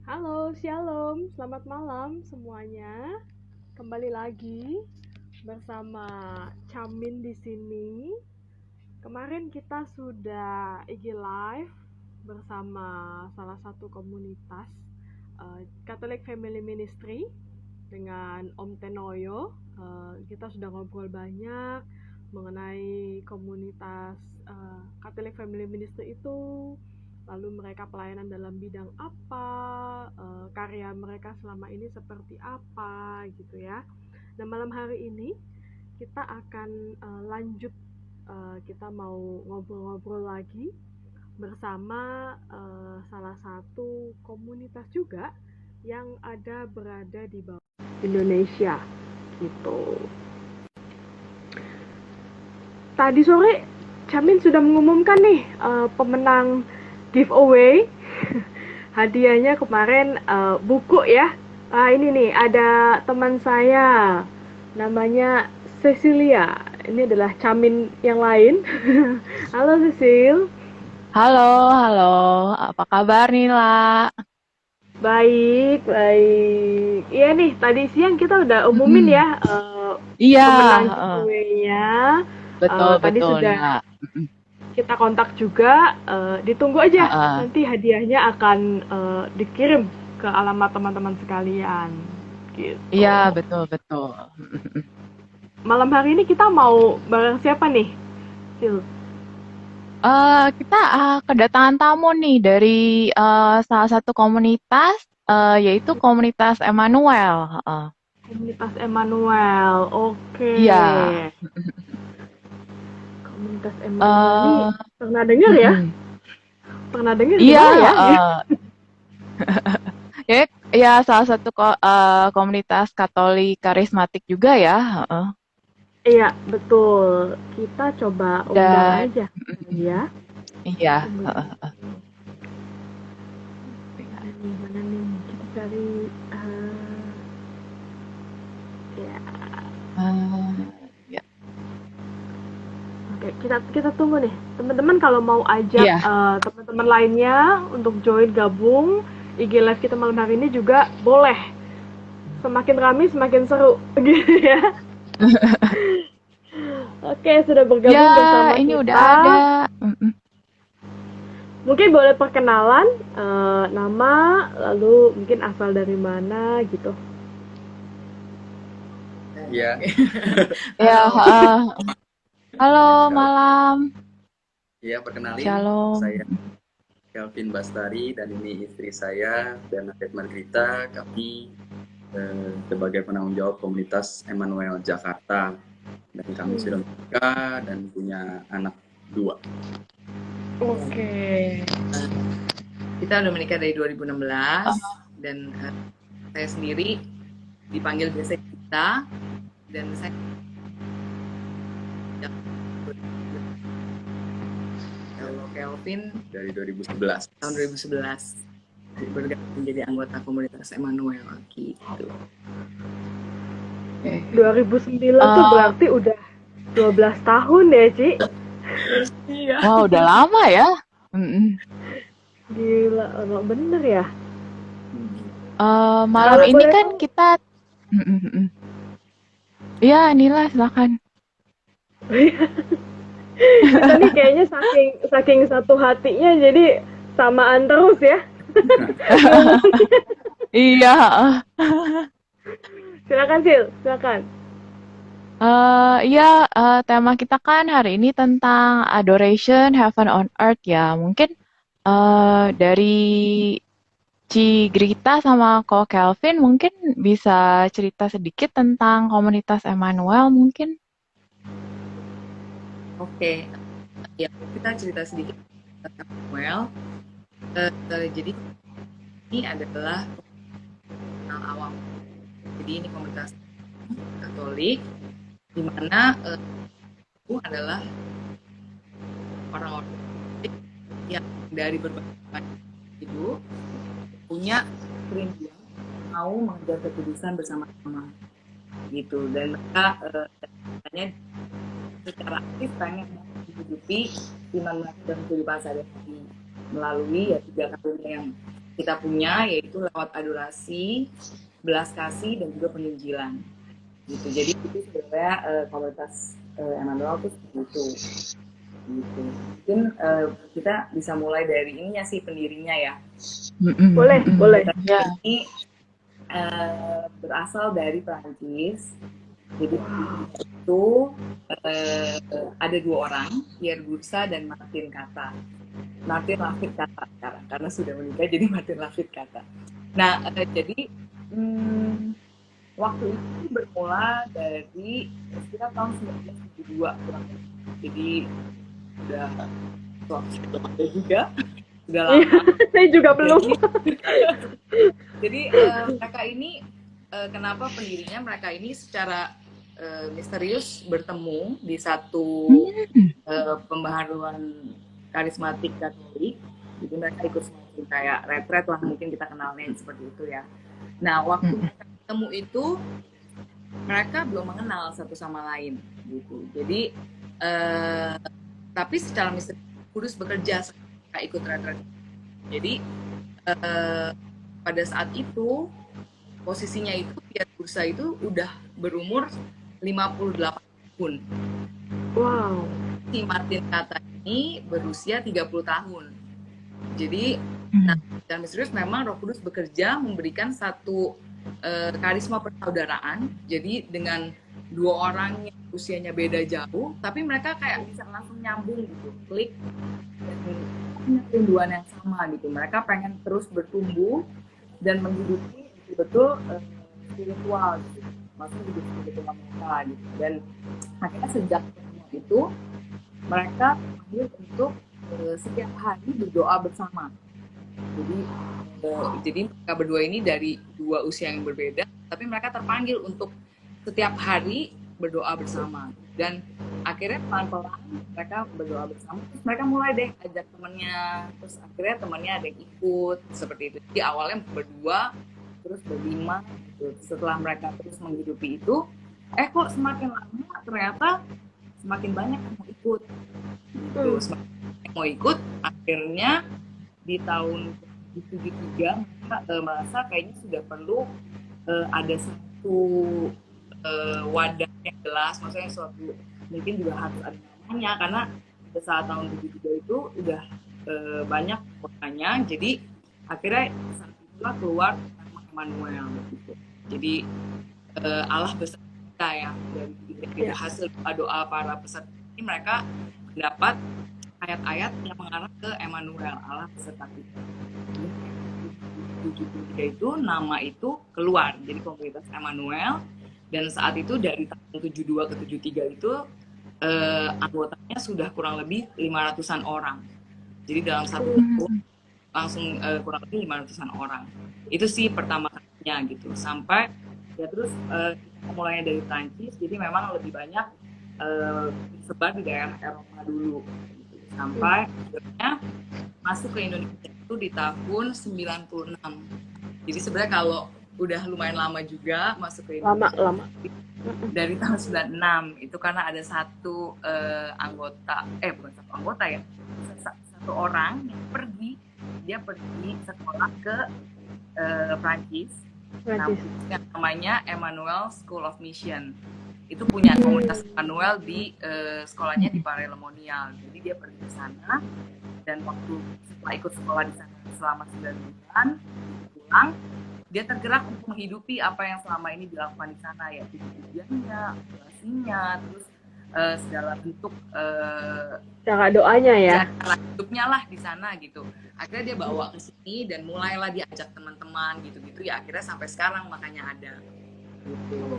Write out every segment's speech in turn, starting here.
Halo, Shalom, selamat malam semuanya. Kembali lagi bersama Camin di sini. Kemarin kita sudah IG live bersama salah satu komunitas Catholic Family Ministry dengan Om Tenoyo. Kita sudah ngobrol banyak mengenai komunitas Catholic Family Ministry itu, lalu mereka pelayanan dalam bidang apa, karya mereka selama ini seperti apa gitu ya. Nah, malam hari ini kita akan lanjut, kita mau ngobrol-ngobrol lagi bersama salah satu komunitas juga yang berada di bawah Indonesia gitu. Tadi sore Camin sudah mengumumkan nih pemenang giveaway. Hadiahnya kemarin buku ya. Ini nih ada teman saya namanya Cecilia. Ini adalah Camin yang lain. Halo Cecil. Halo, halo. Apa kabar Nila? Baik, baik. Iya nih, tadi siang kita udah umumin Mm-mm. ya Iya, pemenang heeh. giveaway-nya. Betul, Tadi betul sudah Nila. Mm-mm. kita kontak juga, ditunggu aja Heeh. nanti hadiahnya akan dikirim ke alamat teman-teman sekalian Iya, gitu. betul, betul. Mm-mm. Malam hari ini kita mau bareng siapa nih, Sil? Kita kedatangan tamu nih dari salah satu komunitas, yaitu komunitas Emmanuel. Heeh. Komunitas Emmanuel, oke. Iya. Komunitas Emmanuel ini eh pernah dengar ya? mm-mm. Pernah dengar di Iya, mana ya? ya, ya salah satu komunitas Katolik karismatik juga ya. Heeh. Iya, betul. Kita coba undang Dan aja ya. iya. Tunggu. Heeh. Mana nih? Kita cari. Ya. Ya. Oke, kita kita tunggu nih. Teman-teman kalau mau ajak Iya. teman-teman lainnya untuk join gabung IG live kita malam hari ini juga boleh. Semakin ramai semakin seru gitu ya. Oke, sudah Ya, bergabung bersama ini udah kita. ada. Mm-mm. Mungkin boleh perkenalan nama, lalu mungkin asal dari mana gitu. Iya. Ya, Halo. halo Shalom. malam. Iya, perkenalin Shalom. saya Kelvin Bastari dan ini istri saya Bernadette Margrita. Kami sebagai penanggung jawab komunitas Emmanuel Jakarta dan kami sudah menikah dan punya anak 2. Oke. Kita udah menikah dari 2016 dan saya sendiri dipanggil biasa kita dan saya kalau Kelvin Dari 2011. tahun 2011 bergabung menjadi anggota komunitas Emmanuel gitu. 2009 tuh berarti udah 12 tahun ya, Ci? Iya. Wah, udah lama ya. Mm-mm. Gila, bener ya? Malam Kalau ini boleh kan tahu, kita. Mm-mm. Ya, Nila silakan. kita nih kayaknya saking satu hatinya jadi samaan terus ya. Iya. Silakan, Sil, silakan. Iya, tema kita kan hari ini tentang adoration heaven on earth ya. Mungkin dari Ci Grita sama Ko Kelvin mungkin bisa cerita sedikit tentang komunitas Emmanuel mungkin. Oke. Ya, kita cerita sedikit tentang Emmanuel. Jadi ini adalah kenal awam. Jadi ini komunitas Katolik di mana itu adalah orang-orang yang dari berbagai hidup punya kerinduan mau mengejar kekudusan bersama-sama gitu, dan mereka hanya secara aktif pengen menghidupi iman mereka dan kehidupan sehari-hari melalui ya 3 karunia yang kita punya, yaitu lewat adorasi, belas kasih, dan juga penginjilan. Gitu. Jadi itu sebenarnya komunitas Emmanuel itu seperti itu. Gitu. Mungkin kita bisa mulai dari ininya sih, pendirinya ya. Boleh. Ya. Ini berasal dari Prancis. Jadi itu ada 2 orang, Pierre Boursa dan Martin Kata. Martin Lafit Kata sekarang, karena sudah menikah jadi Martin Lafit Kata. Nah, jadi waktu itu bermula dari sekitar tahun 1972 kurang lebih. Jadi udah lama juga, sudah lama. Saya juga belum. Jadi mereka ini kenapa pendirinya mereka ini secara misterius bertemu di satu pembaharuan karismatik Katolik. Jadi mereka ikut semacam kayak retret lah, mungkin kita kenalnya seperti itu ya. Nah, waktu mereka ketemu itu mereka belum mengenal satu sama lain gitu. Jadi tapi secara misterius Kudus bekerja mereka ikut retret. Jadi pada saat itu posisinya itu Pierre Boursa itu udah berumur 58 tahun. Wow. Si Martin Kata ini berusia 30 tahun. Jadi dan misterius memang Roh Kudus bekerja memberikan satu karisma persaudaraan. Jadi dengan 2 orang yang usianya beda jauh, tapi mereka kayak bisa langsung nyambung gitu, klik dan punya kerinduan yang sama gitu. Mereka pengen terus bertumbuh dan menghidupi betul spiritual gitu. Maksudnya hidup spiritual mereka gitu. Dan akhirnya sejak itu mereka dipanggil untuk setiap hari berdoa bersama. Jadi mereka berdua ini dari 2 usia yang berbeda, tapi mereka terpanggil untuk setiap hari berdoa bersama. Dan akhirnya pelan-pelan mereka berdoa bersama, terus mereka mulai deh ajak temannya, terus akhirnya temannya ada yang ikut seperti itu. Jadi awalnya berdua, terus berlima gitu. Setelah mereka terus menghidupi itu, kok semakin lama ternyata semakin banyak yang mau ikut gitu. Semakin yang mau ikut, akhirnya di tahun 1973 mereka merasa kayaknya sudah perlu ada satu wadah yang jelas, maksudnya suatu mungkin juga harus ada namanya, karena pada saat tahun 73 itu udah banyak kotanya. Jadi akhirnya saat itulah keluar nama Emmanuel gitu. Jadi Allah beserta kita ya, dari hasil doa para peserta ini mereka mendapat ayat-ayat yang mengarah ke Emmanuel, Allah beserta kita. 73 itu nama itu keluar jadi komunitas Emmanuel, dan saat itu dari tahun 72 ke 73 itu anggotanya sudah kurang lebih 500-an orang. Jadi dalam satu tahun langsung kurang lebih 500-an orang. Itu sih pertama kalinya gitu. Sampai ya terus mulainya dari Prancis, jadi memang lebih banyak sebar di daerah Eropa dulu gitu. Sampai akhirnya masuk ke Indonesia itu di tahun 96. Jadi sebenarnya kalau udah lumayan lama juga masuk ke Indonesia. Lama. Dari tahun 96 itu karena ada satu anggota, bukan satu anggota ya, satu orang yang dia pergi sekolah ke Prancis. Yang namanya Emmanuel School of Mission. Itu punya komunitas Emmanuel di sekolahnya di Paray-le-Monial. Jadi dia pergi ke sana, dan waktu setelah ikut sekolah di sana selama 9 bulan pulang, dia tergerak untuk menghidupi apa yang selama ini dilakukan di sana, yaitu pujiannya, operasinya, terus segala bentuk cara doanya ya, cara hidupnya lah di sana gitu. Akhirnya dia bawa ke sini dan mulailah diajak teman-teman gitu-gitu ya, akhirnya sampai sekarang makanya ada gitu.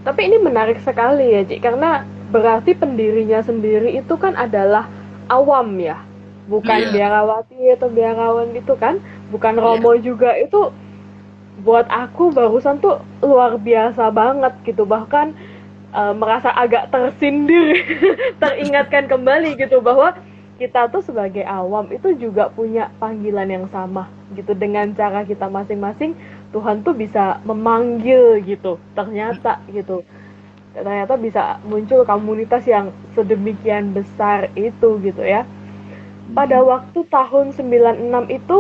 Tapi ini menarik sekali ya, Cik, karena berarti pendirinya sendiri itu kan adalah awam ya, bukan biarawati atau biarawan gitu kan, bukan Romo juga. Itu buat aku barusan tuh luar biasa banget gitu, bahkan merasa agak tersindir, teringatkan kembali gitu bahwa kita tuh sebagai awam itu juga punya panggilan yang sama gitu. Dengan cara kita masing-masing, Tuhan tuh bisa memanggil gitu, ternyata bisa muncul komunitas yang sedemikian besar itu gitu ya. pada waktu tahun 96 itu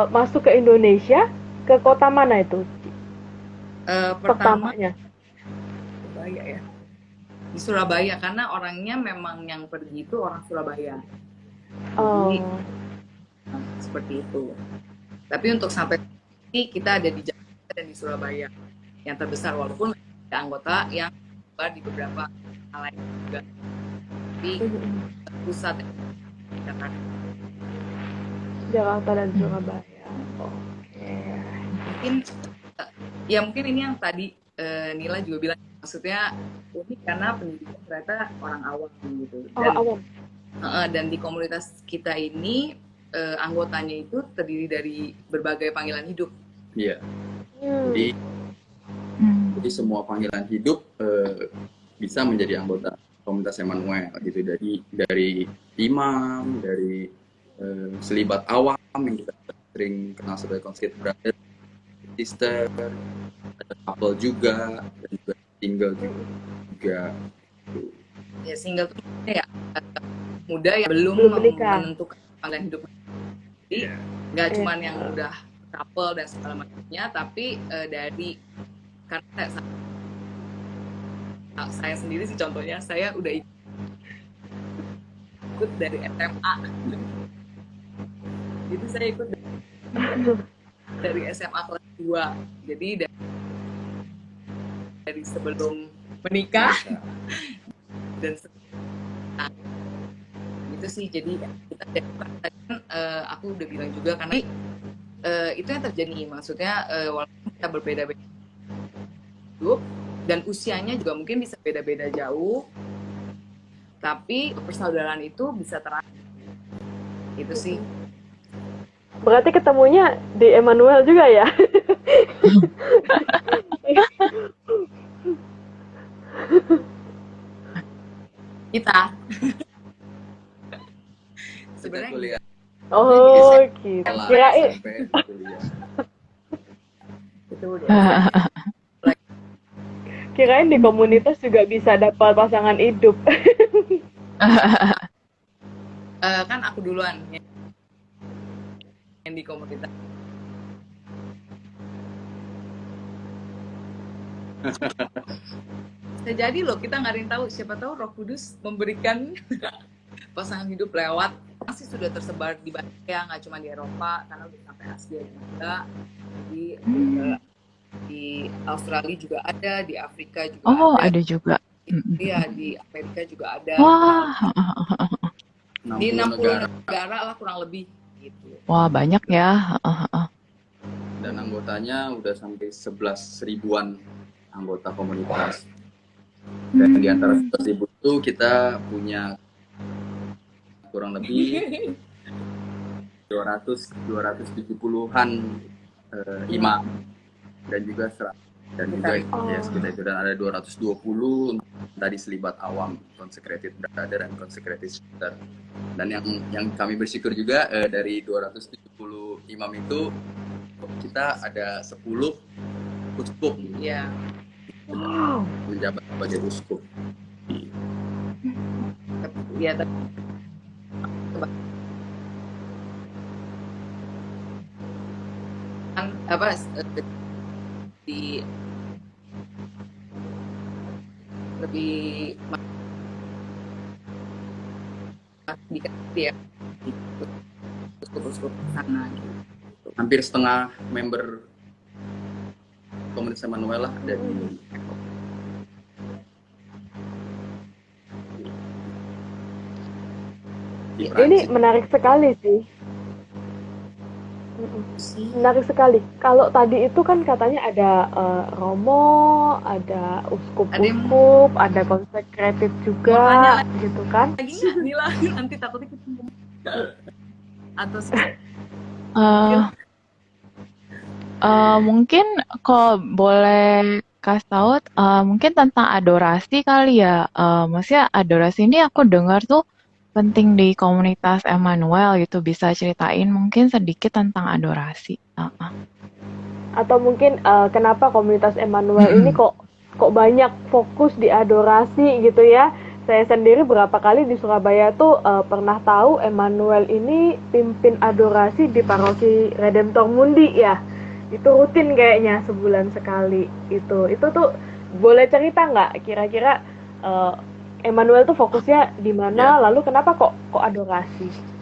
masuk ke Indonesia, ke kota mana itu Pertama pertamanya? Surabaya ya, di Surabaya karena orangnya memang yang pergi itu orang Surabaya. Jadi Oh, seperti itu. Tapi untuk sampai ini kita ada di Jakarta dan di Surabaya yang terbesar, walaupun ada anggota yang di beberapa hal lain juga. Tapi pusat Jakarta. Jakarta dan Surabaya. Oke. Mungkin ini yang tadi Nila juga bilang, maksudnya unik karena pendidikan ternyata orang awam gitu. Awam. Dan di komunitas kita ini anggotanya itu terdiri dari berbagai panggilan hidup. Iya. Hmm. Jadi semua panggilan hidup bisa menjadi anggota komunitas Emmanuel gitu, dari imam, dari selibat awam yang kita sering kenal sebagai consecrated brother, sister, ada couple juga, dan juga single juga. Ya single itu ya muda yang belum menikah, menentukan panggilan hidup. Jadi nggak cuman yang udah couple dan segala macamnya, tapi dari karena saya sendiri sih contohnya, saya udah ikut dari SMA. Jadi saya ikut dari SMA kelas 2. Jadi dari sebelum menikah dan itu sih. Jadi kita aku udah bilang juga karena itu yang terjadi, maksudnya walaupun kita berbeda-beda hidup dan usianya juga mungkin bisa beda-beda jauh, tapi persaudaraan itu bisa terang. Itu sih. Berarti ketemunya di Emmanuel juga ya? Kita sebenarnya kuliah. Oh gitu. Kirain kirain di komunitas juga bisa dapat pasangan hidup. Kan aku duluan yang di komunitas. Bisa jadi loh, kita nggak ada yang tahu, siapa tahu Roh Kudus memberikan pasangan hidup lewat, masih sudah tersebar di banyak ya, nggak cuma di Eropa karena udah sampai Asia juga, di Australia juga ada, di Afrika juga ada juga. Iya, di Amerika juga ada. Wah, di 60 negara lah kurang lebih gitu. Wah, banyak ya. Dan anggotanya udah sampai 11 ribuan anggota komunitas. Dan di antara 11 ribu itu kita punya kurang lebih 270-an imam dan juga ya sekitar itu, dan ada 220 tadi selibat awam, consecrated brother dan consecrated sister. Dan yang kami bersyukur juga dari 270 imam itu kita ada 10 uskup. Iya. Wow. Menjabat sebagai uskup. Iya, apa di lebih dikasih ya uskup sana gitu. Hampir setengah member komunitas Emmanuel lah ada di Ini menarik sekali sih. Menarik sekali. Kalau tadi itu kan katanya ada romo, ada uskup-uskup, ada consecrated juga, gitu kan? Lagi Nila, nanti takutnya ketemu. Atau mungkin kalau boleh kasih tahu, mungkin tentang adorasi kali ya. Maksudnya adorasi ini aku dengar tuh penting di komunitas Emmanuel gitu, bisa ceritain mungkin sedikit tentang adorasi. Atau mungkin kenapa komunitas Emmanuel ini kok banyak fokus di adorasi gitu ya, Saya sendiri berapa kali di Surabaya tuh pernah tahu Emmanuel ini pimpin adorasi di paroki Redemptor Mundi ya. Itu rutin kayaknya sebulan sekali. Itu tuh boleh cerita nggak kira-kira eh, Emmanuel tuh fokusnya di Ya, mana? Lalu kenapa kok adorasi?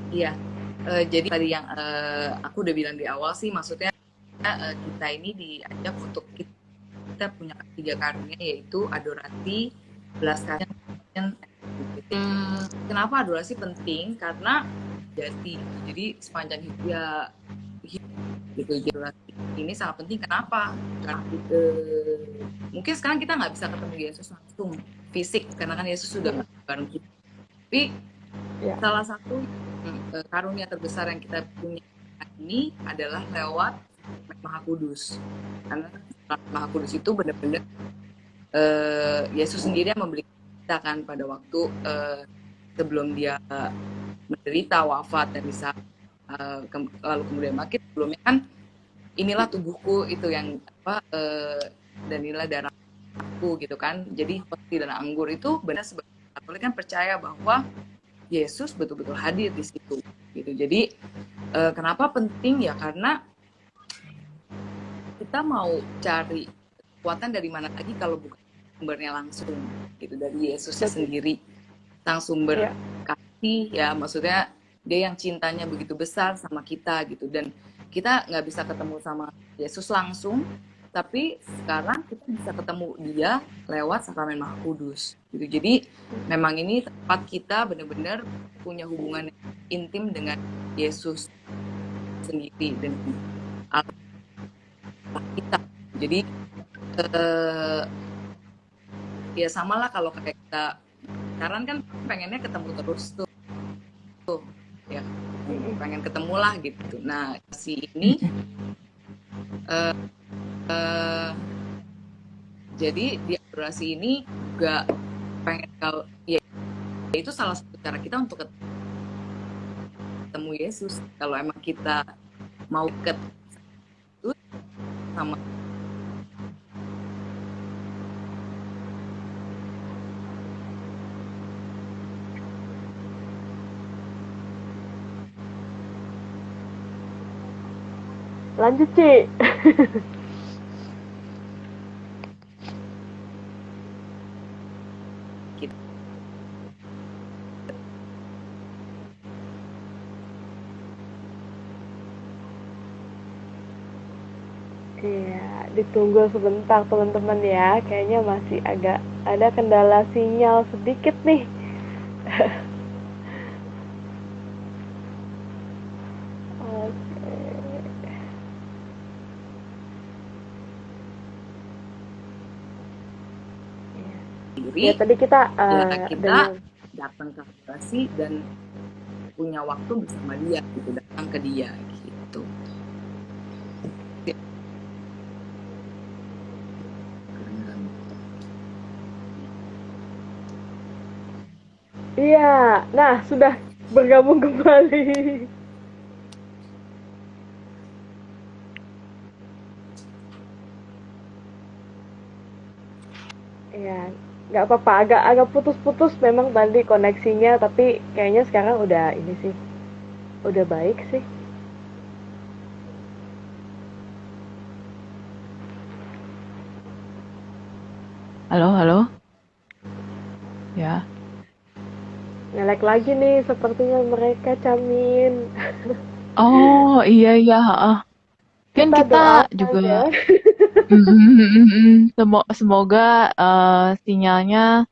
Iya, jadi tadi yang aku udah bilang di awal sih, maksudnya kita ini diajak untuk kita punya tiga karunia, yaitu adorasi, belas kasihan, dan kenapa adorasi penting? Karena jadi sepanjang hidup ya gitu, adorasi ini sangat penting. Kenapa? Karena mungkin sekarang kita nggak bisa ketemu Yesus langsung fisik karena kan Yesus sudah bareng kita. Tapi Ya. salah satu karunia terbesar yang kita punya ini adalah lewat Maha Kudus. Karena Maha Kudus itu benar-benar Yesus sendiri yang membeli kita kan pada waktu sebelum dia menderita, wafat, dan bisa lalu kemudian bangkit. Sebelumnya kan inilah tubuhku itu yang dan inilah darahku gitu kan. Jadi roti dan anggur itu benar sebagai Katolik kan percaya bahwa Yesus betul-betul hadir di situ gitu. Jadi kenapa penting ya, karena kita mau cari kekuatan dari mana lagi kalau bukan sumbernya langsung gitu, dari Yesusnya sendiri, sang sumber kasih ya, maksudnya dia yang cintanya begitu besar sama kita gitu. Dan kita nggak bisa ketemu sama Yesus langsung, tapi sekarang kita bisa ketemu dia lewat sakramen Maha Kudus gitu. Jadi memang ini tempat kita benar-benar punya hubungan intim dengan Yesus sendiri dan Allah kita. Jadi ya sama lah kalau kayak kita sekarang kan pengennya ketemu terus tuh ya, pengen ketemu lah gitu. Nah si ini jadi di adorasi ini juga pengen kalau ya itu salah satu cara kita untuk ketemu Yesus. Kalau emang kita mau ketemu sama Lanjut, Ci. Iya, ditunggu sebentar teman-teman ya. Kayaknya masih agak ada kendala sinyal sedikit nih. Ya tadi kita datang ke adorasi dan punya waktu bersama dia gitu, datang ke dia gitu. Iya, nah sudah bergabung kembali. Iya, nggak apa-apa, agak putus-putus memang tadi koneksinya, tapi kayaknya sekarang udah ini sih, udah baik sih. Halo, halo. Ya. Ngelek lagi nih sepertinya mereka, Camin. Oh, iya, iya. Kan kita doakan juga ya. semoga sinyalnya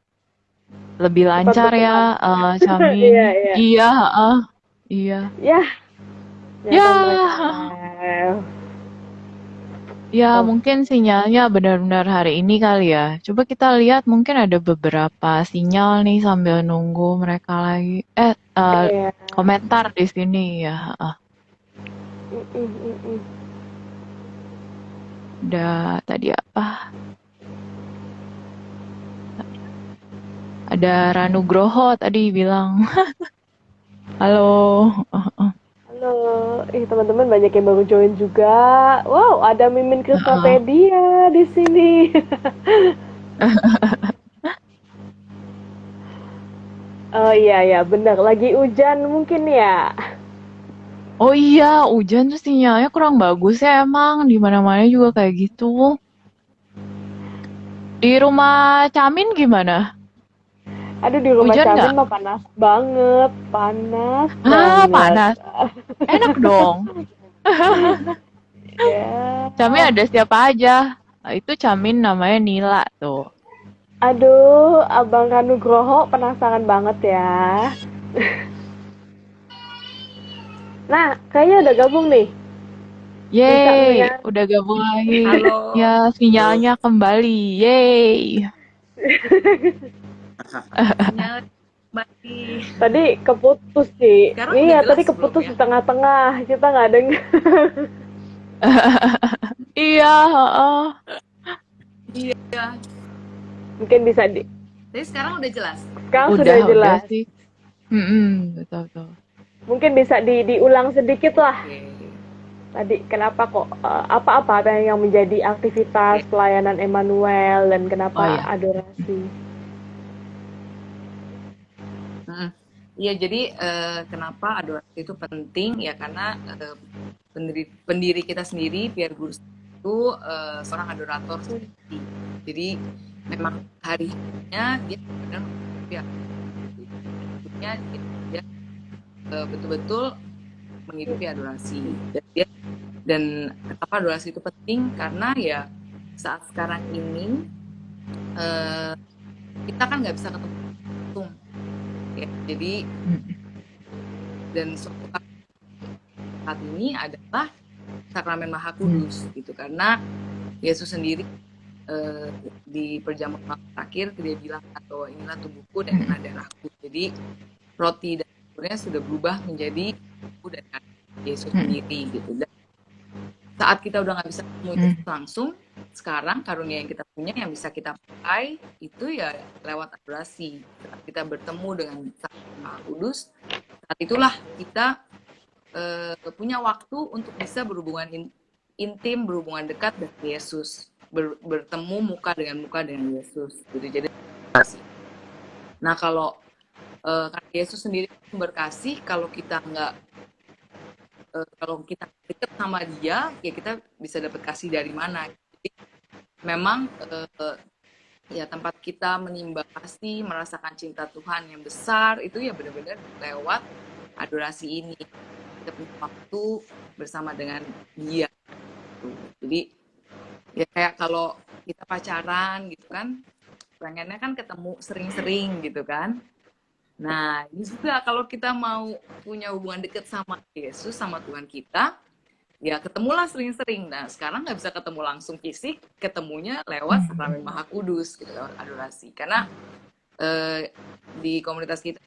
lebih Cepat lancar ya, berteman. Camin. Iya, iya. Iya, iya. Ya, Ya, ternyata mereka. ya Oh, mungkin sinyalnya benar-benar hari ini kali ya. Coba kita lihat, mungkin ada beberapa sinyal nih sambil nunggu mereka lagi. iya. Komentar di sini ya. Ada tadi apa? Ada Ranu Groho tadi bilang, halo. Halo, teman-teman banyak yang baru join juga. Wow, ada Mimin Krisnapedia di sini. Oh iya ya, benar. Lagi hujan mungkin ya. Oh iya, hujan tuh sinyalnya kurang bagus ya emang. Di mana-mana juga kayak gitu. Di rumah Camin gimana? Aduh, di rumah Hujan nggak? Camin mah panas banget, panas Ah, banget. panas. Enak dong. Ya. Camin ada siapa aja? Nah, itu Camin namanya Nila tuh. Aduh, Abang Nugroho penasaran banget ya. Nah, kayaknya udah gabung nih. Bisa Yeay, ngeliat. udah gabung lagi. Halo. Ya, Halo. sinyalnya kembali. Yeay. Sinyal kembali. Tadi keputus sih. Sekarang udah Iya, jelas tadi keputus di sebelumnya. tengah-tengah. Kita nggak dengar. Iya, heeh. Iya. Mungkin bisa di. Tapi sekarang udah jelas. Sekarang sudah Udah jelas. sih. Betul, betul. Mungkin bisa diulang sedikit lah. Oke. Tadi kenapa kok apa-apa yang menjadi aktivitas pelayanan Emmanuel dan Oh kenapa ya. adorasi? Mm-mm. Iya, jadi kenapa adorasi itu penting ya karena pendiri kita sendiri, Pierre Bourdieu itu seorang adorator sejati. Jadi memang hari-harinya dia benar-benar hidupnya dia betul-betul menghidupi adorasi. Dan kenapa adorasi itu penting karena ya saat sekarang ini kita kan nggak bisa ketemu langsung ya, jadi dan suatu saat ini adalah sakramen Maha Kudus gitu karena Yesus sendiri di perjamuan terakhir dia bilang atau inilah tubuhku dan inilah darahku. Jadi roti dan kurnya sudah berubah menjadi tubuh dan darah Yesus sendiri gitu. Dan saat kita udah nggak bisa ketemu Yesus langsung, sekarang karunia yang kita punya yang bisa kita pakai itu ya lewat adorasi. Saat kita bertemu dengan Sang Maha Kudus, saat itulah kita punya waktu untuk bisa berhubungan intim, berhubungan dekat dengan Yesus, bertemu muka dengan Yesus. Gitu. Jadi, nah kalau Yesus sendiri berkasih, kalau kita nggak dekat sama Dia, ya kita bisa dapat kasih dari mana? Jadi, memang ya tempat kita menimba kasih, merasakan cinta Tuhan yang besar itu ya benar-benar lewat adorasi ini. Kita punya waktu bersama dengan Dia. Jadi ya kayak kalau kita pacaran gitu kan, pengennya kan ketemu sering-sering gitu kan. Nah ini juga kalau kita mau punya hubungan dekat sama Yesus, sama Tuhan kita, ya ketemulah sering-sering. Nah sekarang nggak bisa ketemu langsung fisik, ketemunya lewat sakramen Maha Kudus gitu, lewat adorasi. Karena di komunitas kita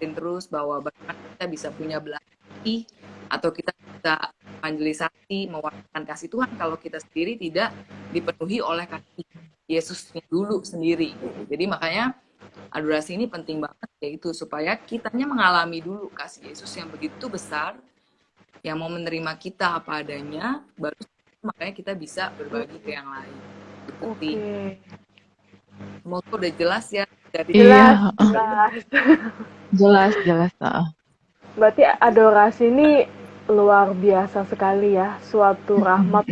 terus bahwa bagaimana kita bisa punya belas kasih atau kita bisa evangelisasi, mewartakan kasih Tuhan kalau kita sendiri tidak dipenuhi oleh kasih Yesusnya dulu sendiri. Jadi makanya adorasi ini penting banget yaitu supaya kitanya mengalami dulu kasih Yesus yang begitu besar, yang mau menerima kita apa adanya, baru makanya kita bisa berbagi ke yang lain. Oke. Semoga udah jelas ya dari Jelas. Berarti adorasi ini luar biasa sekali ya, suatu rahmat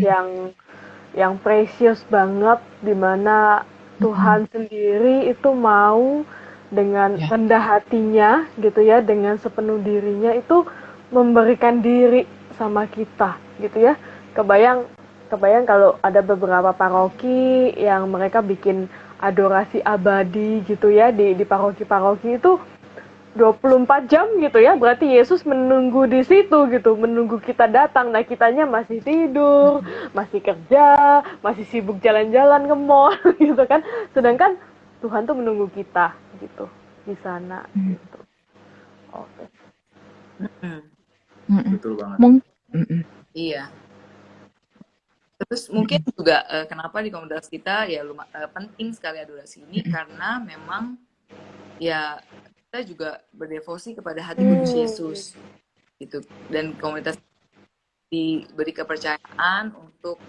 yang precious banget, dimana Tuhan sendiri itu mau dengan rendah hatinya gitu ya, dengan sepenuh dirinya itu memberikan diri sama kita gitu ya. Kebayang kalau ada beberapa paroki yang mereka bikin adorasi abadi gitu ya, di paroki-paroki itu 24 jam gitu ya, berarti Yesus menunggu di situ gitu, menunggu kita datang. Nah kitanya masih tidur, masih kerja, masih sibuk jalan-jalan ke mall gitu kan, sedangkan Tuhan tuh menunggu kita gitu di sana gitu. Oke. Betul banget. Iya. Terus mungkin juga kenapa di komunitas kita ya penting sekali adorasi ini karena memang ya kita juga berdevosi kepada hati kudus Yesus gitu. Dan komunitas diberi kepercayaan untuk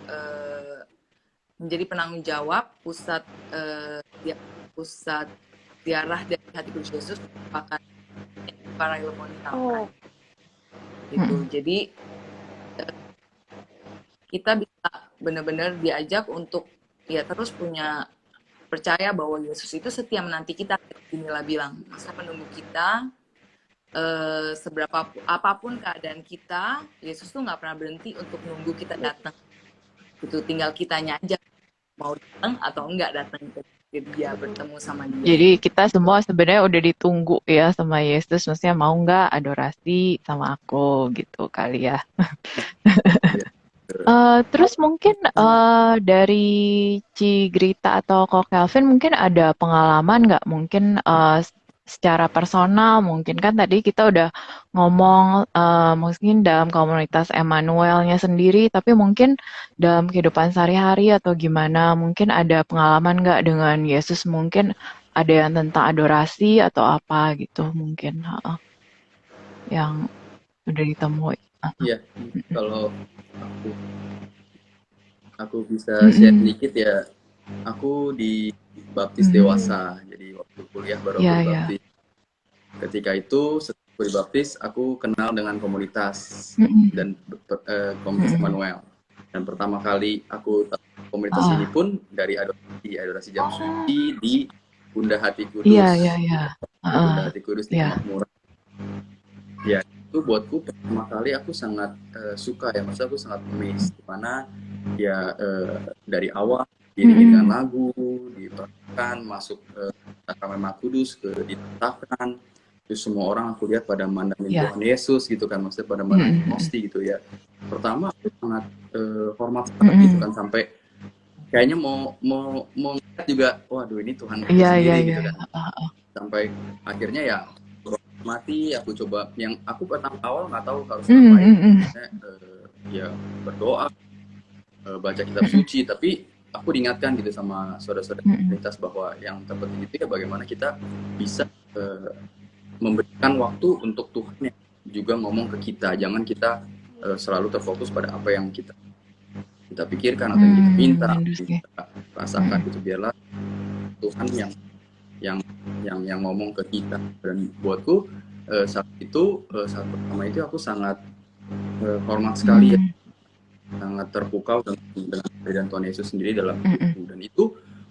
menjadi penanggung jawab pusat ziarah dari hati kudus Yesus merupakan para ilmuwan gitu. Jadi kita bisa benar-benar diajak untuk ya terus punya percaya bahwa Yesus itu setia menanti kita. Inilah bilang masa menunggu kita seberapa apapun keadaan kita, Yesus tuh nggak pernah berhenti untuk nunggu kita datang. Itu tinggal kitanya aja mau datang atau enggak datang ke dia bertemu sama dia. Jadi kita semua sebenarnya udah ditunggu ya sama Yesus, maksudnya mau nggak adorasi sama aku gitu kali ya. Terus mungkin dari Ci Grita atau Ko Kelvin mungkin ada pengalaman nggak mungkin secara personal, mungkin kan tadi kita udah ngomong mungkin dalam komunitas Emmanuelnya sendiri, tapi mungkin dalam kehidupan sehari-hari atau gimana, mungkin ada pengalaman nggak dengan Yesus, mungkin ada yang tentang adorasi atau apa gitu mungkin yang udah ditemui. Iya, kalau aku bisa share sedikit ya, aku dibaptis dewasa, jadi waktu kuliah baru aku dibaptis. Ketika itu setelah aku dibaptis, aku kenal dengan komunitas dan komunitas Emmanuel. Dan pertama kali aku tahu komunitas ini pun dari adorasi jam suci di Bunda Hati Kudus. Bunda Hati Kudus di Kemakmuran. Ya, itu buatku pertama kali aku sangat suka ya, maksudnya aku sangat amazed dimana ya dari awal diiringi dengan lagu, diperhatikan, masuk sakramen Maha Kudus, ditetapkan, terus semua orang aku lihat pada mandangin Tuhan Yesus gitu kan, maksudnya pada mandangin Hosti gitu ya. Pertama aku sangat hormat sekali gitu kan, sampai kayaknya mau ngeliat juga, waduh ini Tuhan sendiri gitu kan. Sampai akhirnya ya mati aku coba, yang aku pertama awal nggak tahu harus ngapain, ya berdoa, baca kitab suci, tapi aku diingatkan gitu sama saudara-saudara komunitas bahwa yang terpenting itu ya bagaimana kita bisa memberikan waktu untuk Tuhan yang juga ngomong ke kita. Jangan kita selalu terfokus pada apa yang kita pikirkan atau yang kita minta, kita rasakan gitu. Biarlah Tuhan yang ngomong ke kita. Dan buatku saat pertama itu aku sangat hormat sekali ya, sangat terpukau dengan kehadiran Tuhan Yesus sendiri dalam hidupku, dan itu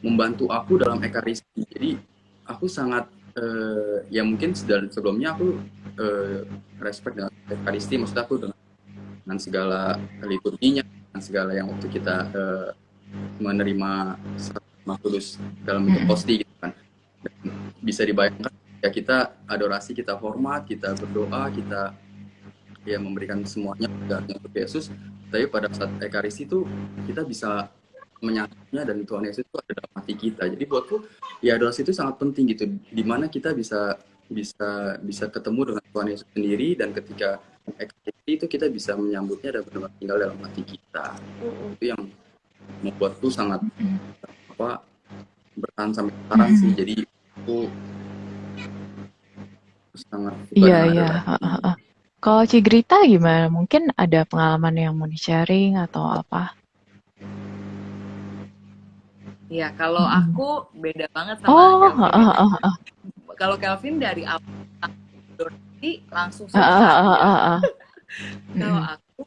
membantu aku dalam ekaristi. Jadi aku sangat ya mungkin sebelumnya aku respect dengan ekaristi, maksud aku dengan segala liturginya, dengan segala yang waktu kita menerima Maha Kudus dalam bentuk Hosti gitu kan. Dan bisa dibayangkan ya, kita adorasi, kita hormat, kita berdoa, kita ya memberikan semuanya untuk Yesus. Tapi pada saat ekaristi itu kita bisa menyatunya dan Tuhan Yesus itu ada dalam hati kita. Jadi buatku ya adorasi itu sangat penting gitu, dimana kita bisa ketemu dengan Tuhan Yesus sendiri, dan ketika ekaristi itu kita bisa menyambutnya dan benar-benar tinggal dalam hati kita. Itu yang membuatku sangat bertahan sampai sekarang sih. Jadi aku sangat suka dengan adorasi. Kalau Ci Grita gimana? Mungkin ada pengalaman yang mau di-sharing atau apa? Ya, kalau aku beda banget sama Kelvin. Kalau Kelvin dari awal langsung susah. Kalau aku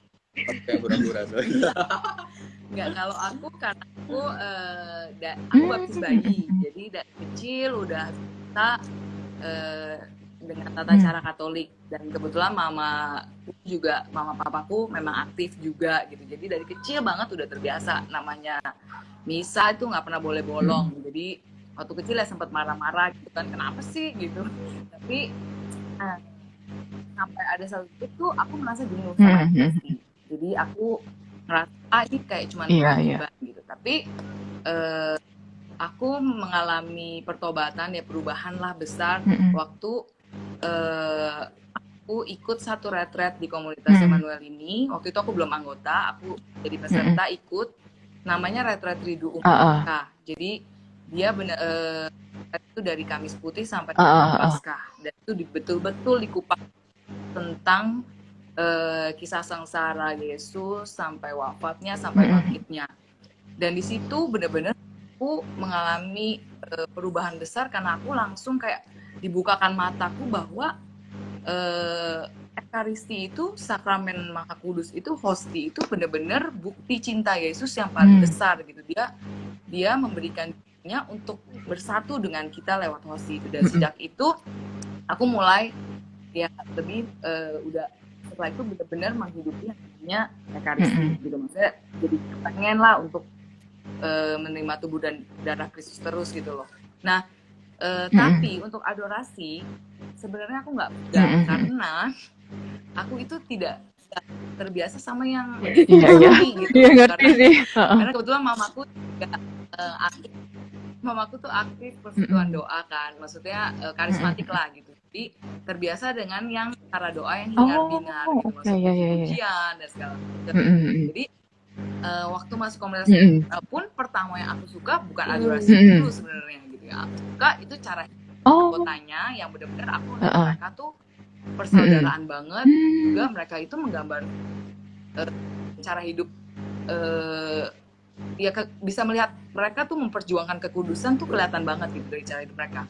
nggak, kalau aku karena aku baptis bayi, jadi dari kecil udah bisa dengan tata cara Katolik, dan kebetulan mama papaku memang aktif juga gitu, jadi dari kecil banget udah terbiasa namanya misa itu nggak pernah boleh bolong. Jadi waktu kecil ya sempat marah-marah gitu kan, kenapa sih gitu, tapi sampai ada satu titik tuh aku merasa jenuh sama ekaristi. Jadi aku ngerasa ini kayak cuma kewajiban gitu, tapi aku mengalami pertobatan ya, perubahan lah besar waktu aku ikut satu retret di komunitas Emmanuel ini. Waktu itu aku belum anggota, aku jadi peserta ikut, namanya Retret Ridhu Ah, Umar. Jadi dia benar itu dari Kamis Putih sampai ah. Paskah, dan itu betul-betul dikupas tentang kisah sengsara Yesus sampai wafatnya sampai bangkitnya. Dan di situ benar-benar aku mengalami perubahan besar karena aku langsung kayak dibukakan mataku bahwa Ekaristi itu, sakramen Maha Kudus itu, hosti itu benar-benar bukti cinta Yesus yang paling besar gitu. Dia memberikan dirinya untuk bersatu dengan kita lewat hosti itu. Dan sejak itu aku mulai ya lebih udah setelah itu benar-benar menghidupi yang namanya Ekaristi gitu. Maksudnya jadi pengen lah untuk menerima tubuh dan darah Kristus terus gitu loh. Nah, tapi untuk adorasi sebenarnya aku nggak karena aku itu tidak terbiasa sama yang Iya, gitu. ngerti sih. Karena kebetulan mamaku juga aktif. Mamaku tuh aktif persekutuan doa kan, maksudnya karismatik lah gitu. Jadi terbiasa dengan yang cara doa yang hingar-bingar gitu, maksudnya pujian dan segala macam. Jadi waktu masuk komunitas pun pertama yang aku suka bukan adorasi dulu sebenarnya gitu ya. Aku suka itu cara anggotanya yang benar-benar aku dan mereka tuh persaudaraan banget. Juga mereka itu menggambar cara hidup ya bisa melihat mereka tuh memperjuangkan kekudusan tuh kelihatan banget gitu dari cara hidup mereka.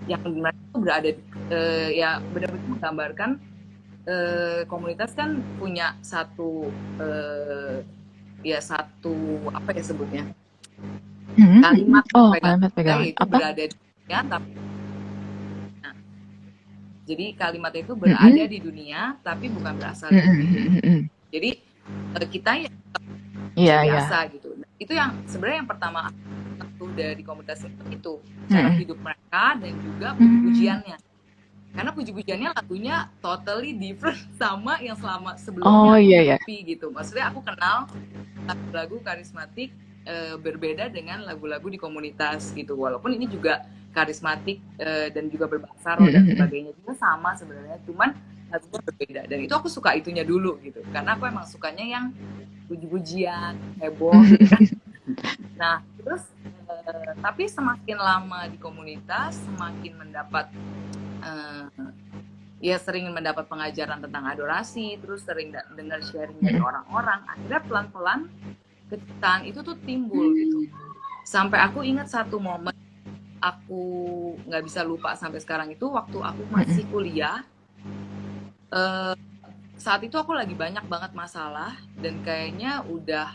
Yang mereka tuh berada ya benar-benar menggambarkan komunitas kan punya satu ya satu apa ya sebutnya kalimat kalimat pegangan itu berada di dunia tapi jadi kalimat itu berada di dunia tapi bukan berasal dari dunia. Jadi kita ya biasa gitu. Nah, itu yang sebenarnya yang pertama aku dari komunitas itu cara hidup mereka dan juga puji-pujiannya. Karena puji-pujiannya lagunya totally different sama yang selama sebelumnya gitu. Maksudnya aku kenal lagu-lagu karismatik berbeda dengan lagu-lagu di komunitas gitu. Walaupun ini juga karismatik dan juga berbahasa roh dan sebagainya juga sama sebenarnya. Cuman lagunya berbeda. Dan itu aku suka itunya dulu gitu. Karena aku emang sukanya yang puji-pujian, heboh gitu kan. Nah, terus tapi semakin lama di komunitas, semakin mendapat ya sering mendapat pengajaran tentang adorasi, terus sering dengar sharing dari orang-orang, akhirnya pelan-pelan kecintaan itu tuh timbul gitu. Sampai aku ingat satu momen aku nggak bisa lupa sampai sekarang itu waktu aku masih kuliah. Saat itu aku lagi banyak banget masalah dan kayaknya udah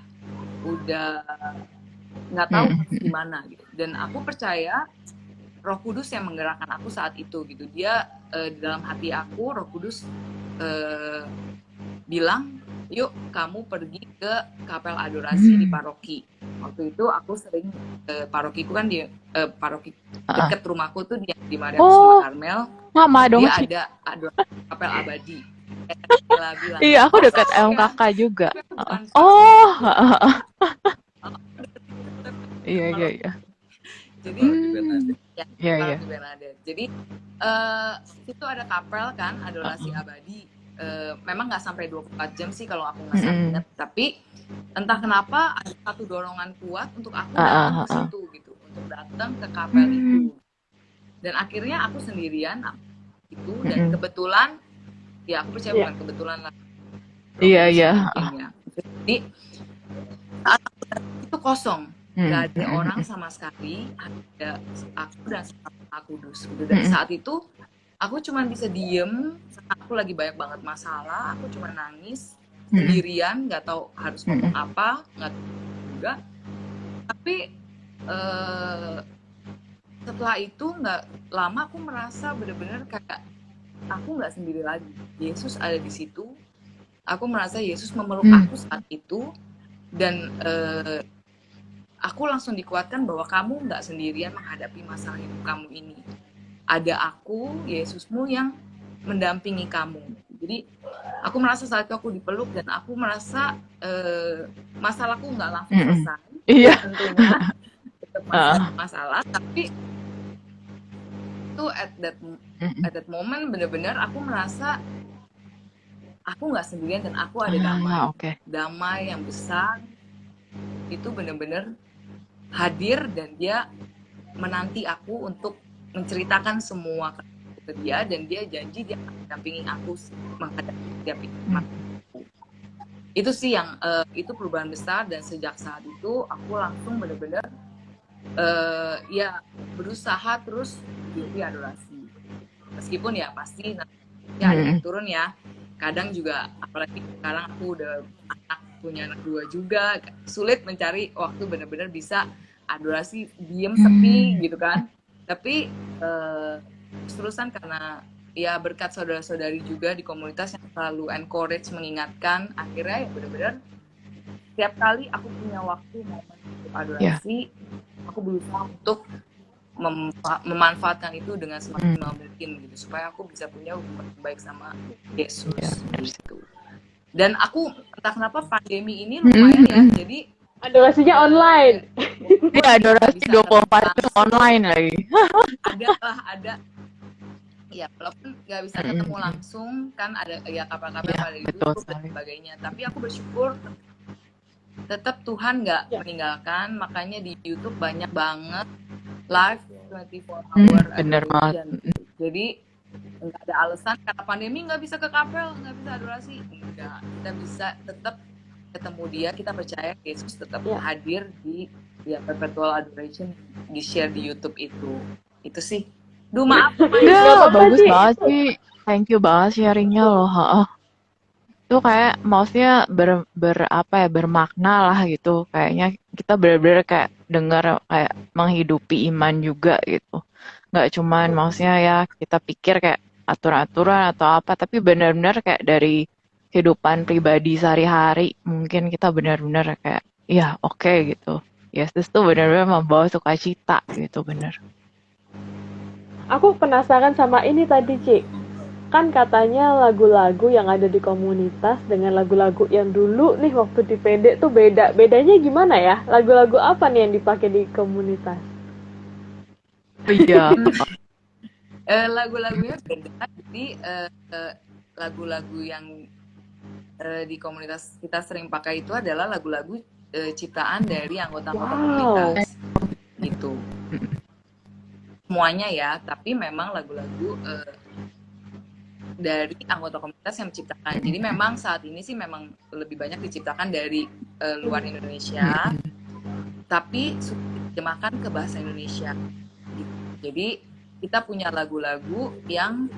nggak tahu gimana gitu. Dan aku percaya Roh Kudus yang menggerakkan aku saat itu gitu. Dia di dalam hati aku, Roh Kudus bilang, yuk kamu pergi ke kapel adorasi di paroki. Waktu itu aku sering parokiku kan di paroki dekat rumahku tuh di Maria Kusuma Karmel. Mama dong. Dia ada kapel abadi. Iya, aku dekat MKK juga. Iya. Jadi Jadi itu ada kapel kan, adorasi abadi. Memang nggak sampai 24 jam sih kalau aku nggak ingat, tapi entah kenapa ada satu dorongan kuat untuk aku datang ke situ gitu, untuk datang ke kapel itu. Dan akhirnya aku sendirian itu dan kebetulan ya aku percaya bukan kebetulan lah. Iya. Jadi saat itu kosong. Gak ada orang sama sekali, ada aku dan Maha Kudus gitu. Dan saat itu aku cuma bisa diem, aku lagi banyak banget masalah, aku cuma nangis sendirian, nggak tahu harus ngomong apa, nggak tahu juga. Tapi setelah itu nggak lama aku merasa benar-benar kayak aku nggak sendiri lagi. Yesus ada di situ. Aku merasa Yesus memeluk aku saat itu dan aku langsung dikuatkan bahwa kamu nggak sendirian menghadapi masalah hidup kamu ini. Ada aku, Yesusmu yang mendampingi kamu. Jadi aku merasa saat itu aku dipeluk dan aku merasa masalahku nggak langsung selesai. Iya. Tentunya tetap masalah, tapi itu at that moment benar-benar aku merasa aku nggak sendirian dan aku ada damai. Damai yang besar itu bener-bener hadir dan dia menanti aku untuk menceritakan semua ke dia, dan dia janji dia akan mendampingi aku menghadapi setiap aku. Itu sih yang itu perubahan besar, dan sejak saat itu aku langsung bener-bener ya berusaha terus di adorasi. Meskipun ya pasti nanti ada naik turun ya. Kadang juga apalagi sekarang aku udah punya anak 2 juga, sulit mencari waktu bener-bener bisa adorasi diem sepi gitu kan. Tapi terusan karena ya berkat saudara-saudari juga di komunitas yang selalu encourage, mengingatkan, akhirnya ya bener-bener setiap kali aku punya waktu momen untuk adorasi, aku berusaha untuk memanfaatkan itu dengan semaksimal mungkin gitu, supaya aku bisa punya hubungan baik sama Yesus gitu. Dan aku entah kenapa pandemi ini lumayan ya, jadi adorasinya online. Iya, adorasi 24 jam online lagi. ada ya, walaupun nggak bisa ketemu langsung kan, ada ya kabar-kabar pada YouTube dan sebagainya, tapi aku bersyukur tetap Tuhan nggak meninggalkan, makanya di YouTube banyak banget live 24 hour bener banget. Jadi nggak ada alasan karena pandemi nggak bisa ke kapel, nggak bisa adorasi, enggak, kita bisa tetap ketemu dia, kita percaya Yesus tetap hadir di perpetual adoration di share di YouTube itu sih. Duh, maaf bagus banget sih, thank you banget sharingnya loh. Itu kayak maksudnya bermakna lah gitu, kayaknya kita benar-benar kayak dengar kayak menghidupi iman juga gitu, nggak cuman maksudnya ya kita pikir kayak aturan-aturan atau apa, tapi benar-benar kayak dari kehidupan pribadi sehari-hari mungkin kita benar-benar kayak ya oke gitu. Yesus tuh benar-benar membawa sukacita gitu, bener. Aku penasaran sama ini tadi, Cik. Kan katanya lagu-lagu yang ada di komunitas dengan lagu-lagu yang dulu nih waktu di PD tuh beda. Bedanya gimana ya? Lagu-lagu apa nih yang dipakai di komunitas? Iya. Lagu-lagunya beda. Jadi lagu-lagu yang di komunitas kita sering pakai itu adalah lagu-lagu ciptaan dari anggota-anggota komunitas gitu. Semuanya ya, tapi memang lagu-lagu dari anggota komunitas yang menciptakan. Jadi memang saat ini sih memang lebih banyak diciptakan dari luar Indonesia, tapi diterjemahkan ke bahasa Indonesia. Gitu. Jadi kita punya lagu-lagu yang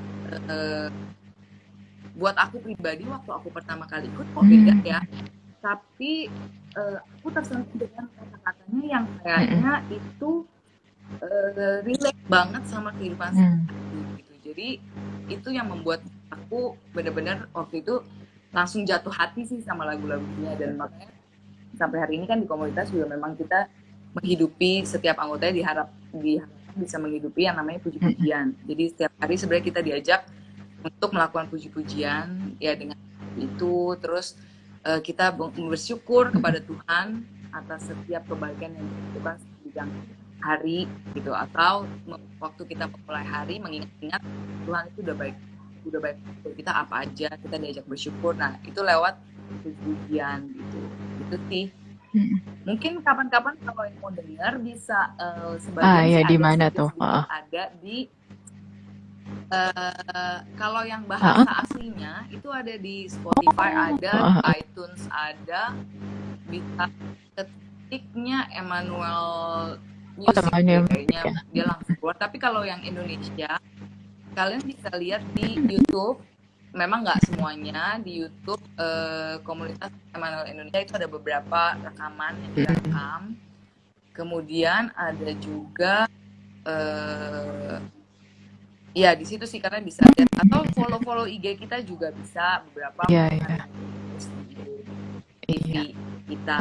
buat aku pribadi waktu aku pertama kali ikut kok beda ya. Tapi aku tersentuh dengan kata-katanya yang kayaknya itu relate banget sama kehidupan sehari-hari gitu. Jadi itu yang membuat aku benar-benar waktu itu langsung jatuh hati sih sama lagu-lagunya, dan makanya sampai hari ini kan di komunitas juga memang kita menghidupi, setiap anggotanya diharap bisa menghidupi yang namanya puji-pujian. Jadi setiap hari sebenarnya kita diajak untuk melakukan puji-pujian ya, dengan itu terus kita bersyukur kepada Tuhan atas setiap kebaikan yang dilakukan sepanjang hari gitu, atau waktu kita memulai hari mengingat-ingat Tuhan itu udah baik untuk kita, apa aja kita diajak bersyukur. Nah itu lewat pujian gitu. Itu sih mungkin kapan-kapan kalau yang mau dengar bisa sebagian ya di mana tuh ada di kalau yang bahasa aslinya itu ada di Spotify, ada di iTunes, ada bisa ketiknya Emmanuel Music kayaknya dia langsung keluar. Tapi kalau yang Indonesia kalian bisa lihat di YouTube, memang nggak semuanya di YouTube komunitas Emmanuel Indonesia itu ada beberapa rekaman yang direkam. Kemudian ada juga ya di situ sih kalian bisa lihat, atau follow IG kita juga bisa, beberapa TV kita.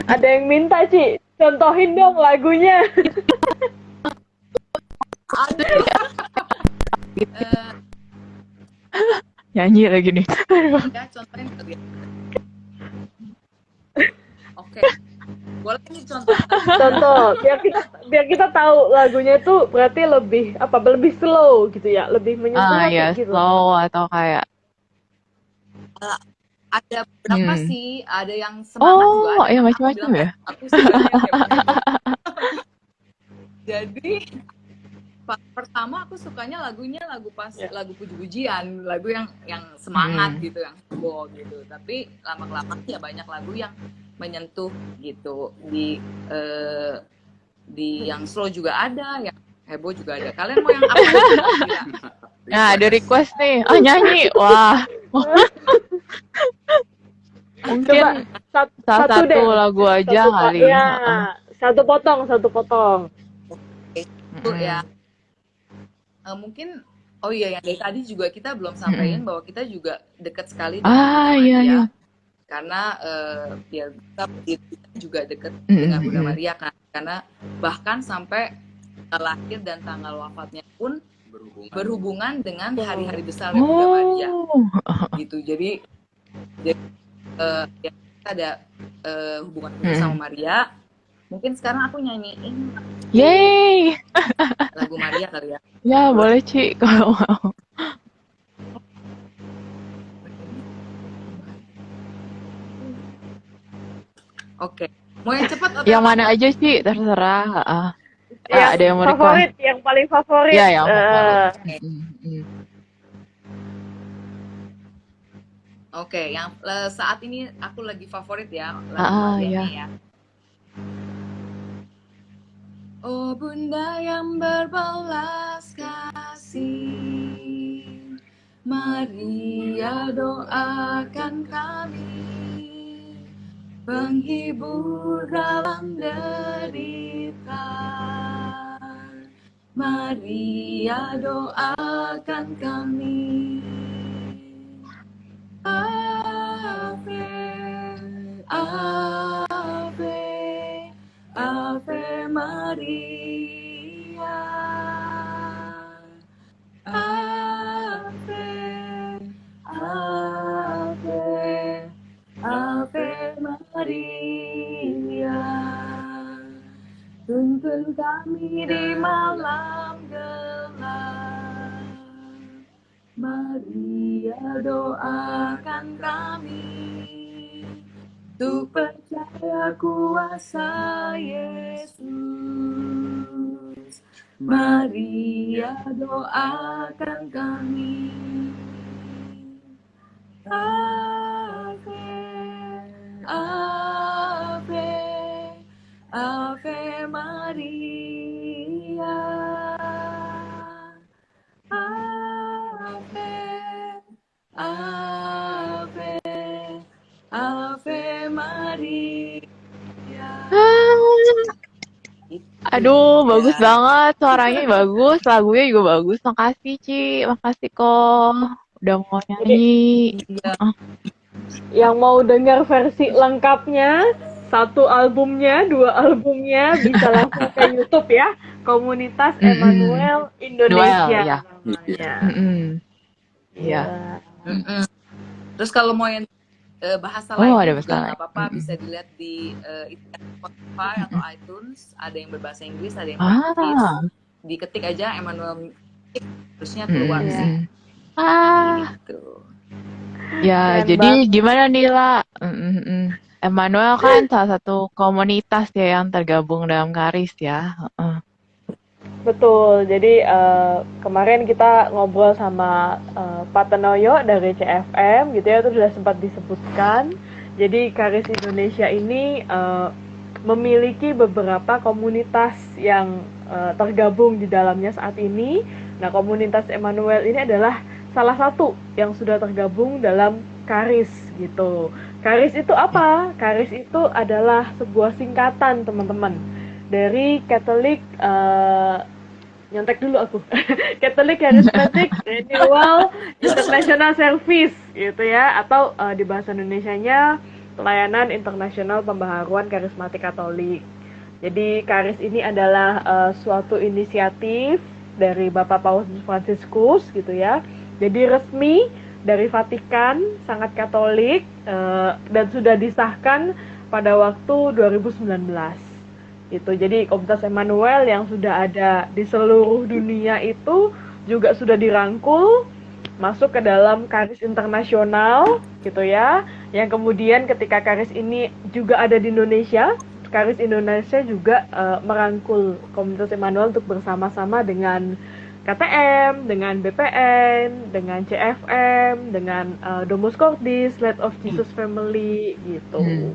Ada yang minta, Ci, contohin dong lagunya. Nyanyi lagi nih. Ya, contohin lagi. Oke. Boleh nih contoh biar kita tahu lagunya itu berarti lebih slow gitu ya, lebih menyentuh ya, gitu. Slow atau kayak ada beberapa Hmm. sih, ada yang semangat juga Oh, ada. ya Aku macam-macam bilang ya? aku sukanya yang kayak begitu. Jadi pertama aku sukanya lagunya lagu Ya. lagu puji-pujian, lagu yang semangat Hmm. gitu, yang heboh gitu. Tapi lama-kelamaan ya banyak lagu yang menyentuh gitu. Di yang slow juga ada, yang heboh juga ada. Kalian mau yang apa lagi kira-kira? Nah, ada request nih. Ah, nyanyi. Wah, Coba mungkin salah satu satu deh. lagu aja Satu kali. ya, Heeh. satu potong. Itu ya. Mungkin oh iya, yang dari tadi juga kita belum Mm-mm. sampaikan bahwa kita juga dekat sekali dengan Bunda Iya, Maria. iya. Karena ya kita juga dekat Mm-mm, dengan Bunda mm-mm. Maria kan. Karena bahkan sampai lahir dan tanggal wafatnya pun berhubungan dengan hari-hari besarnya Bunda Maria Oh, gitu. Jadi ya, kita ada hubungan khusus sama Maria. Mungkin sekarang aku nyanyiin yeay. lagu Maria kali ya. Ya, boleh Ci kalau mau. Oke. Mau yang cepat atau Yang mana lambat? aja sih, terserah. Yang Ada yang mau favorit, request? yang paling favorit. Ya, yang favorit. Oke, yang saat ini aku lagi favorit ya lagu Marianya ya. Oh Bunda yang berbelas kasih, Maria doakan kami, penghibur dalam derita. Maria doakan kami. Ave, Ave, Ave Maria. Ave, Ave, Ave Maria. Tuntun kami di malam gelap. Maria doakan kami, untuk percaya kuasa Yesus. Maria doakan kami. Ave, Ave, Ave Maria. Ave, Ave, Ave Maria. Aduh, bagus banget. Suaranya bagus, lagunya juga bagus. Makasih, Ci. Makasih kok. Udah mau nyanyi. Yang mau dengar versi lengkapnya, satu albumnya, 2 albumnya, bisa langsung ke YouTube ya. Komunitas Emmanuel Indonesia ya. namanya. Iya. Terus kalau mau yang bahasa lainnya juga nggak apa-apa, bisa dilihat di Spotify atau iTunes. Ada yang berbahasa Inggris, ada yang Prancis. Diketik aja Emmanuel, terusnya keluar sih. Gitu. Ya, jadi gimana nih lah? Emmanuel kan salah satu komunitas ya yang tergabung dalam Karis ya. Betul, jadi kemarin kita ngobrol sama Pak Tenoyo dari CFM gitu ya, itu sudah sempat disebutkan. Jadi Karis Indonesia ini memiliki beberapa komunitas yang tergabung di dalamnya saat ini. Nah, komunitas Emmanuel ini adalah salah satu yang sudah tergabung dalam Karis gitu. Karis itu apa? Karis itu adalah sebuah singkatan, teman-teman, dari Catholic nyontek dulu aku Catholic Charismatic Renewal International Service gitu ya, atau di bahasa Indonesianya Pelayanan Internasional Pembaharuan Karismatik Katolik. Jadi Karis ini adalah suatu inisiatif dari Bapak Paus Fransiskus gitu ya. Jadi resmi dari Vatikan, sangat Katolik, dan sudah disahkan pada waktu 2019. Itu jadi komunitas Emmanuel yang sudah ada di seluruh dunia itu juga sudah dirangkul masuk ke dalam Karis internasional gitu ya, yang kemudian ketika Karis ini juga ada di Indonesia, Karis Indonesia juga merangkul komunitas Emmanuel untuk bersama-sama dengan KTM, dengan BPN, dengan CFM, dengan Domus Cordis, Light of Jesus Family gitu.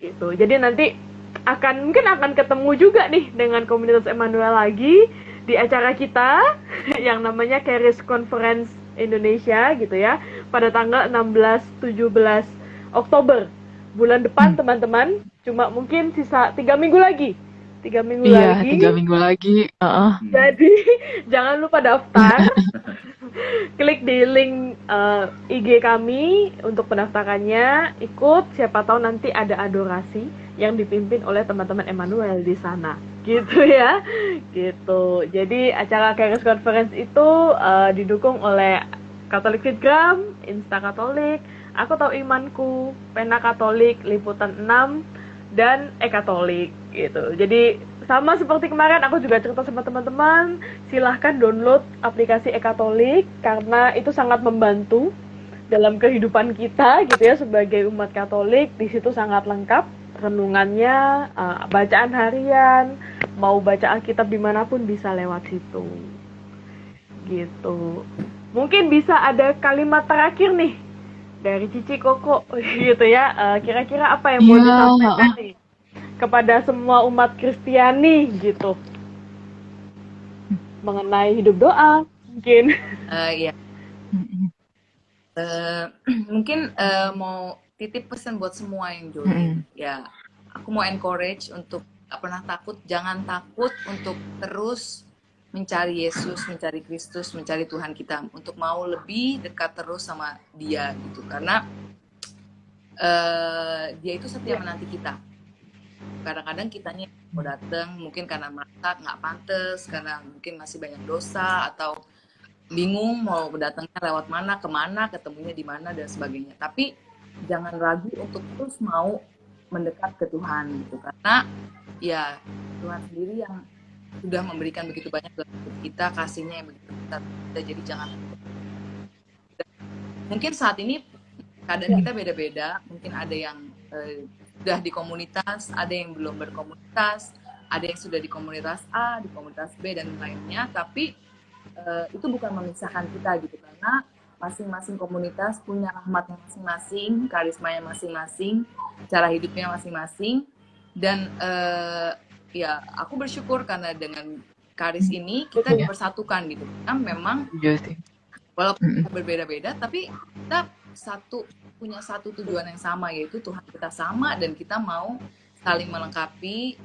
Gitu. Jadi nanti mungkin akan ketemu juga nih dengan komunitas Emmanuel lagi di acara kita yang namanya Karis Conference Indonesia gitu ya, pada tanggal 16-17 Oktober bulan depan teman-teman. Cuma mungkin sisa 3 minggu lagi. 3 minggu Iya, lagi. 3 minggu lagi. Jadi jangan lupa daftar. Klik di link IG kami untuk pendaftarannya. Ikut, siapa tahu nanti ada adorasi yang dipimpin oleh teman-teman Emmanuel di sana. Gitu ya. Gitu. Jadi acara Karis Conference itu didukung oleh Katolik Fitgram, Insta Katolik, Aku Tahu Imanku, Pena Katolik, Liputan 6, dan Ekatolik gitu. Jadi sama seperti kemarin aku juga cerita sama teman-teman, silahkan download aplikasi Ekatolik karena itu sangat membantu dalam kehidupan kita gitu ya sebagai umat Katolik. Di situ sangat lengkap renungannya, bacaan harian, mau baca Alkitab dimanapun bisa lewat situ gitu. Mungkin bisa ada kalimat terakhir nih dari Cici Koko gitu ya. Kira-kira apa yang mau disampaikan nih kepada semua umat Kristiani gitu mengenai hidup doa mungkin? Ya. Mungkin mau titip pesan buat semua yang join. Ya, aku mau encourage untuk gak pernah takut, jangan takut untuk terus mencari Yesus, mencari Kristus, mencari Tuhan kita, untuk mau lebih dekat terus sama Dia gitu. Karena Dia itu setia menanti kita. Kadang-kadang kitanya mau datang mungkin karena merasa nggak pantas, karena mungkin masih banyak dosa, atau bingung mau datangnya lewat mana, kemana, ketemunya di mana, dan sebagainya. Tapi jangan ragu untuk terus mau mendekat ke Tuhan gitu. Karena ya Tuhan sendiri yang sudah memberikan begitu banyak dalam hidup kita, kasihnya yang begitu besar. Jadi jangan. Mungkin saat ini keadaan kita beda-beda. Mungkin ada yang sudah di komunitas, ada yang belum berkomunitas, ada yang sudah di komunitas A, di komunitas B, dan lainnya. Tapi itu bukan memisahkan kita gitu, karena masing-masing komunitas punya rahmatnya masing-masing, karismanya masing-masing, cara hidupnya masing-masing. Dan ya aku bersyukur karena dengan Karis ini kita dipersatukan gitu. Karena memang walaupun kita berbeda-beda, tapi kita punya satu tujuan yang sama, yaitu Tuhan kita sama, dan kita mau saling melengkapi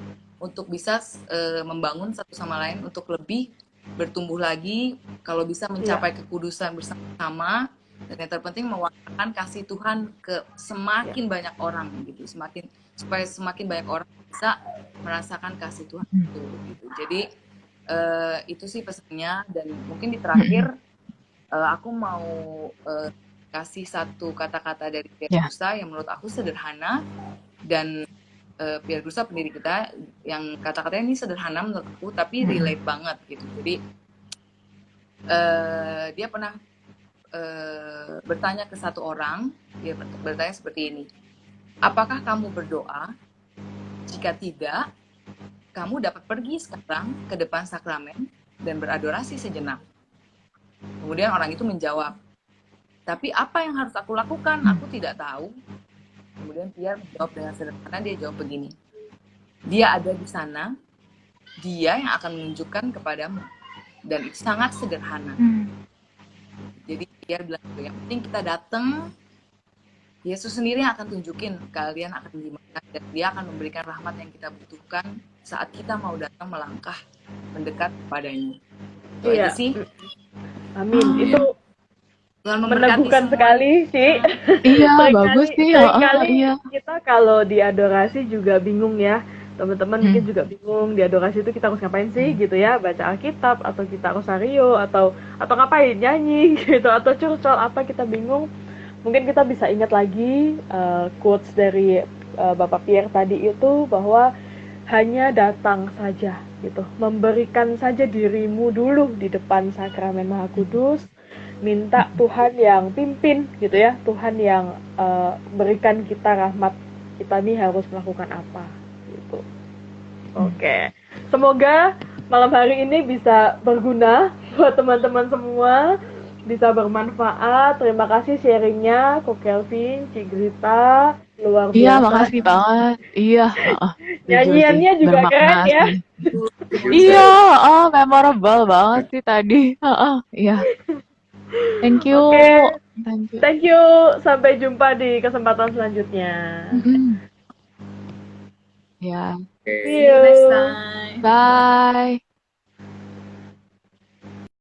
untuk bisa membangun satu sama lain untuk lebih bertumbuh lagi, kalau bisa mencapai kekudusan bersama, dan yang terpenting mewartakan kasih Tuhan ke semakin banyak orang gitu, supaya semakin banyak orang bisa merasakan kasih Tuhan itu gitu. Jadi itu sih pesannya. Dan mungkin di terakhir aku mau kasih satu kata-kata dari Pierre Gusta yang menurut aku sederhana, dan Pierre Gusta pendiri kita, yang kata-katanya ini sederhana menurut aku tapi relate banget gitu. Jadi dia pernah bertanya ke satu orang, dia bertanya seperti ini: apakah kamu berdoa? Jika tidak, kamu dapat pergi sekarang ke depan sakramen dan beradorasi sejenak. Kemudian orang itu menjawab, tapi apa yang harus aku lakukan? Aku tidak tahu. Kemudian Pierre menjawab dengan sederhana, dia jawab begini: Dia ada di sana, Dia yang akan menunjukkan kepadamu. Dan itu sangat sederhana. Jadi Pierre bilang, yang penting kita datang, Yesus sendiri yang akan tunjukin kalian akan gimana, dan Dia akan memberikan rahmat yang kita butuhkan saat kita mau datang melangkah mendekat kepadanya. Itu aja sih. Amin. Itu meneguhkan semua. sekali sih. Iya, bagus sih. Seringkali kita kalau di adorasi juga bingung ya, teman-teman mungkin juga bingung di adorasi itu kita harus ngapain sih gitu ya, baca Alkitab atau kita rosario atau ngapain, nyanyi gitu atau curcol apa, kita bingung. Mungkin kita bisa ingat lagi quotes dari Bapak Pierre tadi itu, bahwa hanya datang saja gitu, memberikan saja dirimu dulu di depan sakramen Maha Kudus. minta Tuhan yang pimpin gitu ya, Tuhan yang berikan kita rahmat, kita nih harus melakukan apa gitu. Oke. Semoga malam hari ini bisa berguna buat teman-teman semua, bisa bermanfaat. Terima kasih sharingnya Ko Kelvin, Ci Grita, luar Iya, biasa. makasih banget. Iya, jujur Nyanyiannya sih, juga bermakna keren ya. sih. Iya, memorable banget sih tadi. Iya. Thank you. Oke. Thank you. Thank you. Sampai jumpa di kesempatan selanjutnya. Ya. Oke. See See you next you. time. Bye.